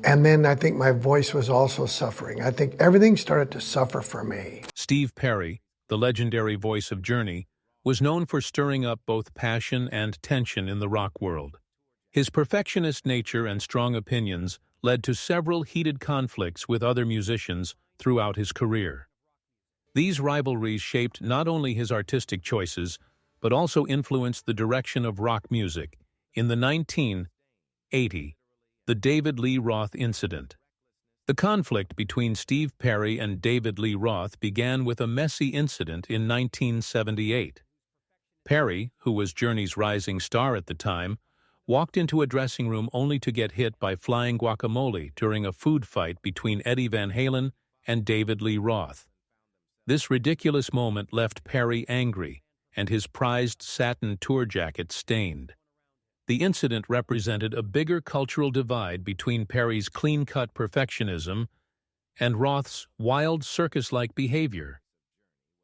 And then I think my voice was also suffering. I think everything started to suffer for me. Steve Perry, the legendary voice of Journey, was known for stirring up both passion and tension in the rock world. His perfectionist nature and strong opinions led to several heated conflicts with other musicians throughout his career. These rivalries shaped not only his artistic choices, but also influenced the direction of rock music. In the 1980, the David Lee Roth incident. The conflict between Steve Perry and David Lee Roth began with a messy incident in 1978. Perry, who was Journey's rising star at the time, walked into a dressing room only to get hit by flying guacamole during a food fight between Eddie Van Halen and David Lee Roth. This ridiculous moment left Perry angry, and his prized satin tour jacket stained. The incident represented a bigger cultural divide between Perry's clean-cut perfectionism and Roth's wild circus-like behavior.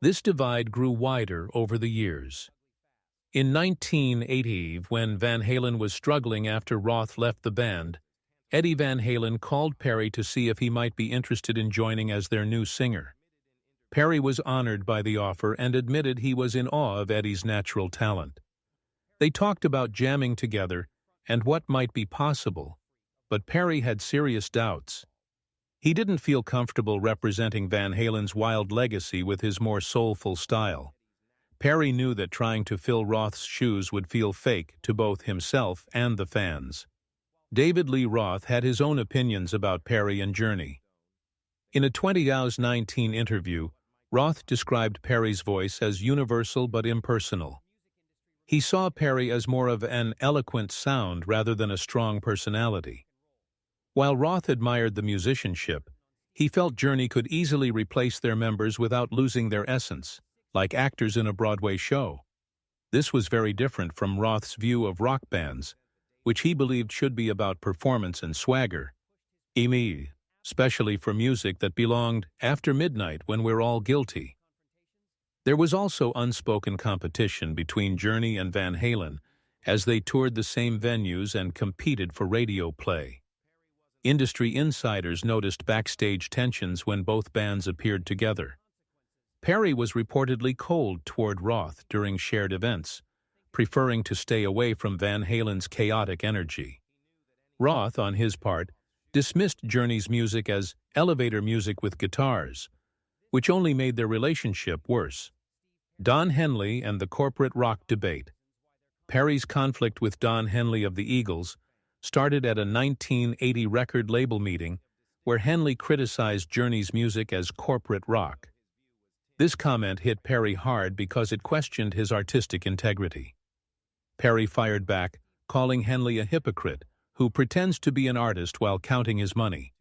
This divide grew wider over the years. In 1980, when Van Halen was struggling after Roth left the band, Eddie Van Halen called Perry to see if he might be interested in joining as their new singer. Perry was honored by the offer and admitted he was in awe of Eddie's natural talent. They talked about jamming together and what might be possible, but Perry had serious doubts. He didn't feel comfortable representing Van Halen's wild legacy with his more soulful style. Perry knew that trying to fill Roth's shoes would feel fake to both himself and the fans. David Lee Roth had his own opinions about Perry and Journey. In a 2019 interview, Roth described Perry's voice as universal but impersonal. He saw Perry as more of an eloquent sound rather than a strong personality. While Roth admired the musicianship, he felt Journey could easily replace their members without losing their essence, like actors in a Broadway show. This was very different from Roth's view of rock bands, which he believed should be about performance and swagger. Especially for music that belonged after midnight when we're all guilty. There was also unspoken competition between Journey and Van Halen as they toured the same venues and competed for radio play. Industry insiders noticed backstage tensions when both bands appeared together. Perry was reportedly cold toward Roth during shared events, preferring to stay away from Van Halen's chaotic energy. Roth, on his part, dismissed Journey's music as elevator music with guitars, which only made their relationship worse. Don Henley and the corporate rock debate. Perry's conflict with Don Henley of the Eagles started at a 1980 record label meeting where Henley criticized Journey's music as corporate rock. This comment hit Perry hard because it questioned his artistic integrity. Perry fired back, calling Henley a hypocrite who pretends to be an artist while counting his money.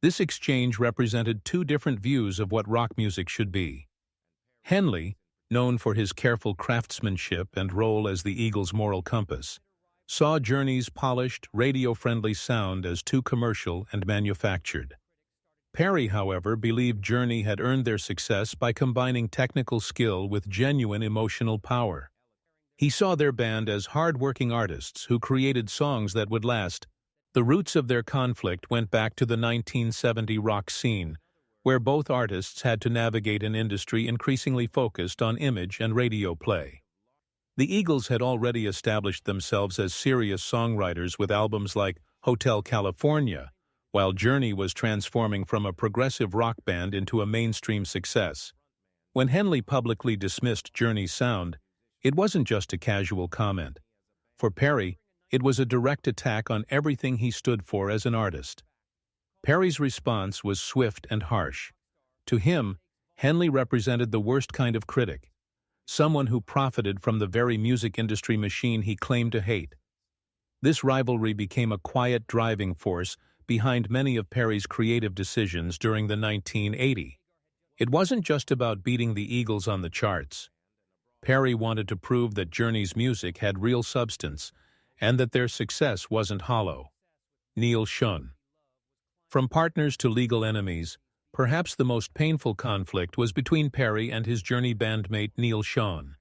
This exchange represented two different views of what rock music should be. Henley, known for his careful craftsmanship and role as the Eagles' moral compass, saw Journey's polished, radio-friendly sound as too commercial and manufactured. Perry, however, believed Journey had earned their success by combining technical skill with genuine emotional power. He saw their band as hard-working artists who created songs that would last. The roots of their conflict went back to the 1970 rock scene, where both artists had to navigate an industry increasingly focused on image and radio play. The Eagles had already established themselves as serious songwriters with albums like Hotel California, while Journey was transforming from a progressive rock band into a mainstream success. When Henley publicly dismissed Journey's sound, it wasn't just a casual comment. For Perry, it was a direct attack on everything he stood for as an artist. Perry's response was swift and harsh. To him, Henley represented the worst kind of critic, someone who profited from the very music industry machine he claimed to hate. This rivalry became a quiet driving force behind many of Perry's creative decisions during the 1980s. It wasn't just about beating the Eagles on the charts. Perry wanted to prove that Journey's music had real substance and that their success wasn't hollow. Neil Schon. From partners to legal enemies, perhaps the most painful conflict was between Perry and his Journey bandmate Neil Schon.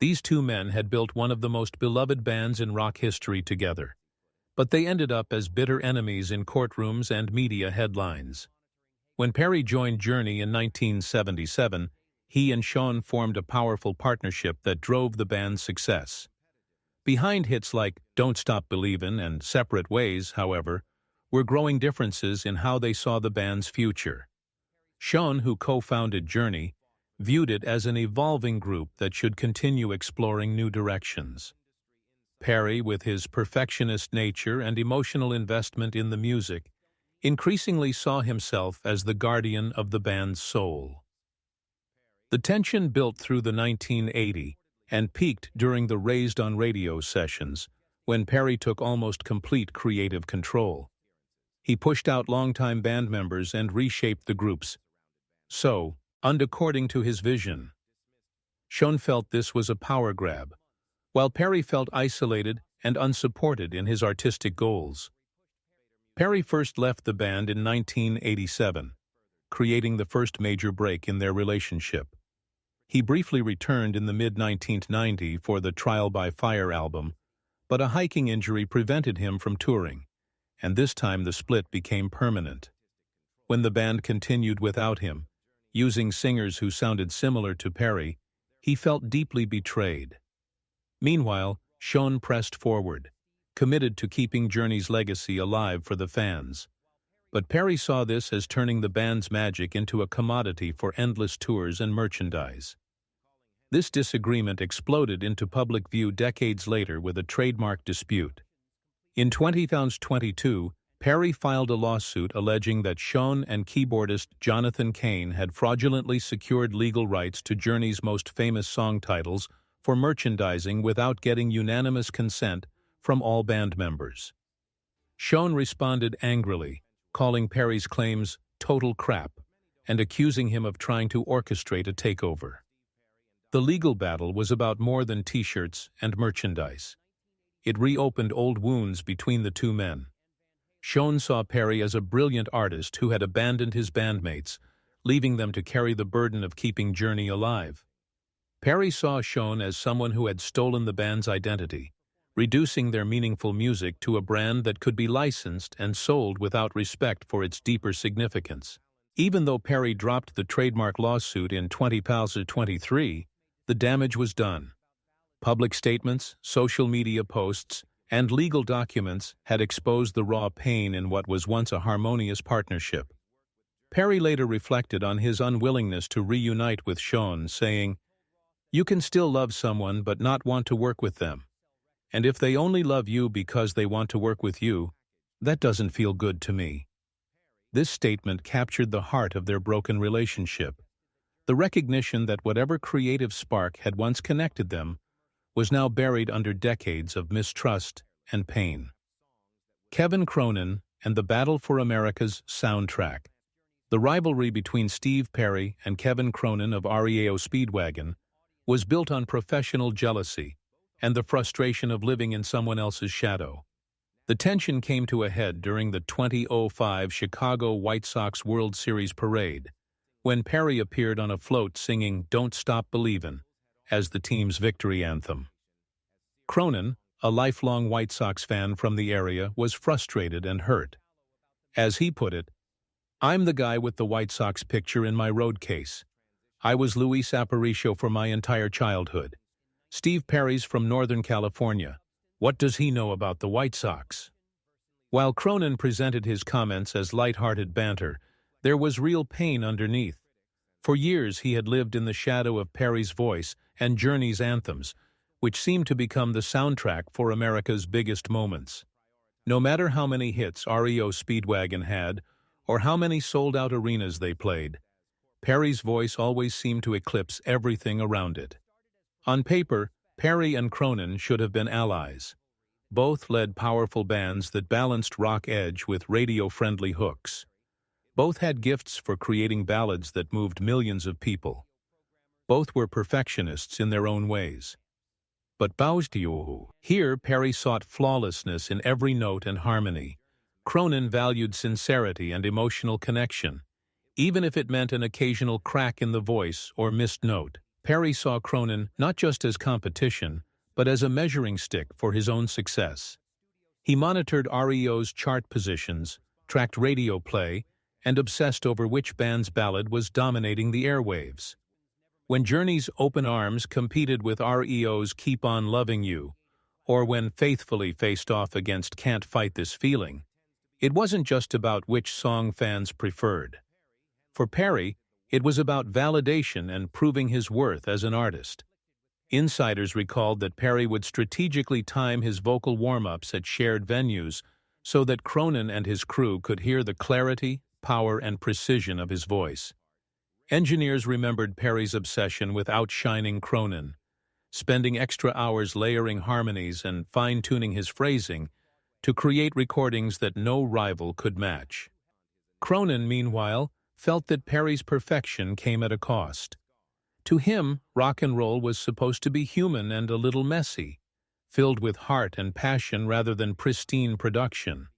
These two men had built one of the most beloved bands in rock history together. but they ended up as bitter enemies in courtrooms and media headlines. When Perry joined Journey in 1977, he and Sean formed a powerful partnership that drove the band's success. Behind hits like Don't Stop Believin' and Separate Ways, however, were growing differences in how they saw the band's future. Sean, who co-founded Journey, viewed it as an evolving group that should continue exploring new directions. Perry, with his perfectionist nature and emotional investment in the music, increasingly saw himself as the guardian of the band's soul. The tension built through the 1980 and peaked during the Raised on Radio sessions, when Perry took almost complete creative control. He pushed out longtime band members and reshaped the groups, according to his vision. Sean felt this was a power grab, while Perry felt isolated and unsupported in his artistic goals. Perry first left the band in 1987, creating the first major break in their relationship. He briefly returned in the mid-1990s for the Trial by Fire album, but a hiking injury prevented him from touring, and this time the split became permanent. When the band continued without him, using singers who sounded similar to Perry, he felt deeply betrayed. Meanwhile, Sean pressed forward, committed to keeping Journey's legacy alive for the fans. But Perry saw this as turning the band's magic into a commodity for endless tours and merchandise. This disagreement exploded into public view decades later with a trademark dispute. In 2022, Perry filed a lawsuit alleging that Sean and keyboardist Jonathan Cain had fraudulently secured legal rights to Journey's most famous song titles for merchandising without getting unanimous consent from all band members. Sean responded angrily, calling Perry's claims total crap and accusing him of trying to orchestrate a takeover. The legal battle was about more than t-shirts and merchandise. It reopened old wounds between the two men. Sean saw Perry as a brilliant artist who had abandoned his bandmates, leaving them to carry the burden of keeping Journey alive. Perry saw Sean as someone who had stolen the band's identity, reducing their meaningful music to a brand that could be licensed and sold without respect for its deeper significance. Even though Perry dropped the trademark lawsuit in 2023, the damage was done. Public statements, social media posts, and legal documents had exposed the raw pain in what was once a harmonious partnership. Perry later reflected on his unwillingness to reunite with Sean, saying, "You can still love someone but not want to work with them. And if they only love you because they want to work with you, that doesn't feel good to me." This statement captured the heart of their broken relationship. The recognition that whatever creative spark had once connected them was now buried under decades of mistrust and pain. Kevin Cronin and the Battle for America's soundtrack. The rivalry between Steve Perry and Kevin Cronin of REO Speedwagon was built on professional jealousy and the frustration of living in someone else's shadow. The tension came to a head during the 2005 Chicago White Sox World Series parade, when Perry appeared on a float singing "Don't Stop Believin'" as the team's victory anthem. Cronin, a lifelong White Sox fan from the area, was frustrated and hurt. As he put it, "I'm the guy with the White Sox picture in my road case. I was Luis Aparicio for my entire childhood. Steve Perry's from Northern California. What does he know about the White Sox?" While Cronin presented his comments as light-hearted banter, there was real pain underneath. For years he had lived in the shadow of Perry's voice and Journey's anthems, which seemed to become the soundtrack for America's biggest moments. No matter how many hits REO Speedwagon had, or how many sold-out arenas they played, Perry's voice always seemed to eclipse everything around it. On paper, Perry and Cronin should have been allies. Both led powerful bands that balanced rock edge with radio-friendly hooks. Both had gifts for creating ballads that moved millions of people. Both were perfectionists in their own ways. But here Perry sought flawlessness in every note and harmony. Cronin valued sincerity and emotional connection, even if it meant an occasional crack in the voice or missed note. Perry saw Cronin not just as competition, but as a measuring stick for his own success. He monitored REO's chart positions, tracked radio play, and obsessed over which band's ballad was dominating the airwaves. When Journey's Open Arms competed with REO's Keep On Loving You, or when Faithfully faced off against Can't Fight This Feeling, it wasn't just about which song fans preferred. For Perry, it was about validation and proving his worth as an artist. Insiders recalled that Perry would strategically time his vocal warm-ups at shared venues so that Cronin and his crew could hear the clarity, power, and precision of his voice. Engineers remembered Perry's obsession with outshining Cronin, spending extra hours layering harmonies and fine-tuning his phrasing to create recordings that no rival could match. Cronin, meanwhile, felt that Perry's perfection came at a cost. To him, rock and roll was supposed to be human and a little messy, filled with heart and passion rather than pristine production.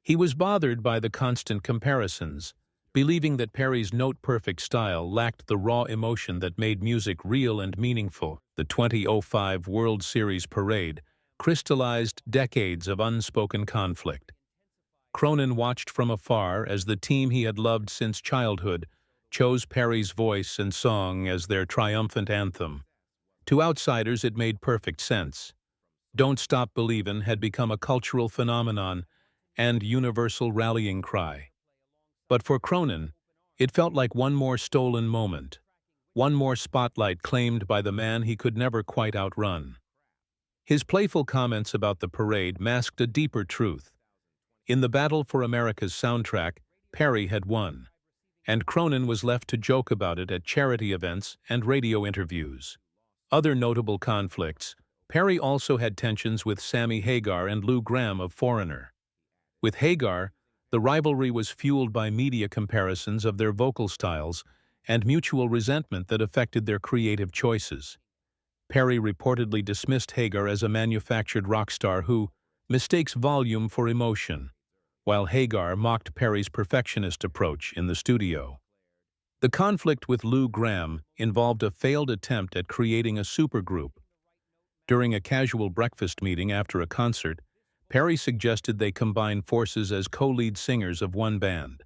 He was bothered by the constant comparisons, believing that Perry's note-perfect style lacked the raw emotion that made music real and meaningful. The 2005 World Series parade crystallized decades of unspoken conflict. Cronin watched from afar as the team he had loved since childhood chose Perry's voice and song as their triumphant anthem. To outsiders, it made perfect sense. Don't Stop Believin' had become a cultural phenomenon and universal rallying cry. But for Cronin, it felt like one more stolen moment, one more spotlight claimed by the man he could never quite outrun. His playful comments about the parade masked a deeper truth. In the battle for America's soundtrack, Perry had won, and Cronin was left to joke about it at charity events and radio interviews. Other notable conflicts: Perry also had tensions with Sammy Hagar and Lou Gramm of Foreigner. With Hagar, the rivalry was fueled by media comparisons of their vocal styles and mutual resentment that affected their creative choices. Perry reportedly dismissed Hagar as a manufactured rock star who mistakes volume for emotion, while Hagar mocked Perry's perfectionist approach in the studio. The conflict with Lou Gramm involved a failed attempt at creating a supergroup. During a casual breakfast meeting after a concert, Perry suggested they combine forces as co-lead singers of one band.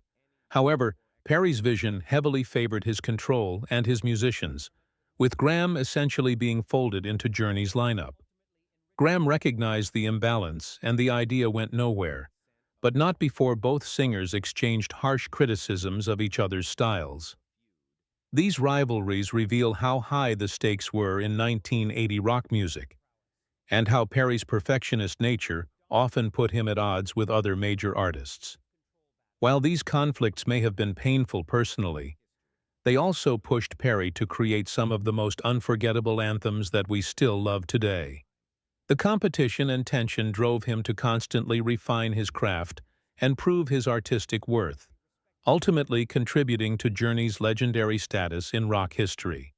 However, Perry's vision heavily favored his control and his musicians, with Gramm essentially being folded into Journey's lineup. Gramm recognized the imbalance and the idea went nowhere, but not before both singers exchanged harsh criticisms of each other's styles. These rivalries reveal how high the stakes were in 1980 rock music, and how Perry's perfectionist nature often put him at odds with other major artists. While these conflicts may have been painful personally, they also pushed Perry to create some of the most unforgettable anthems that we still love today. The competition and tension drove him to constantly refine his craft and prove his artistic worth, ultimately contributing to Journey's legendary status in rock history.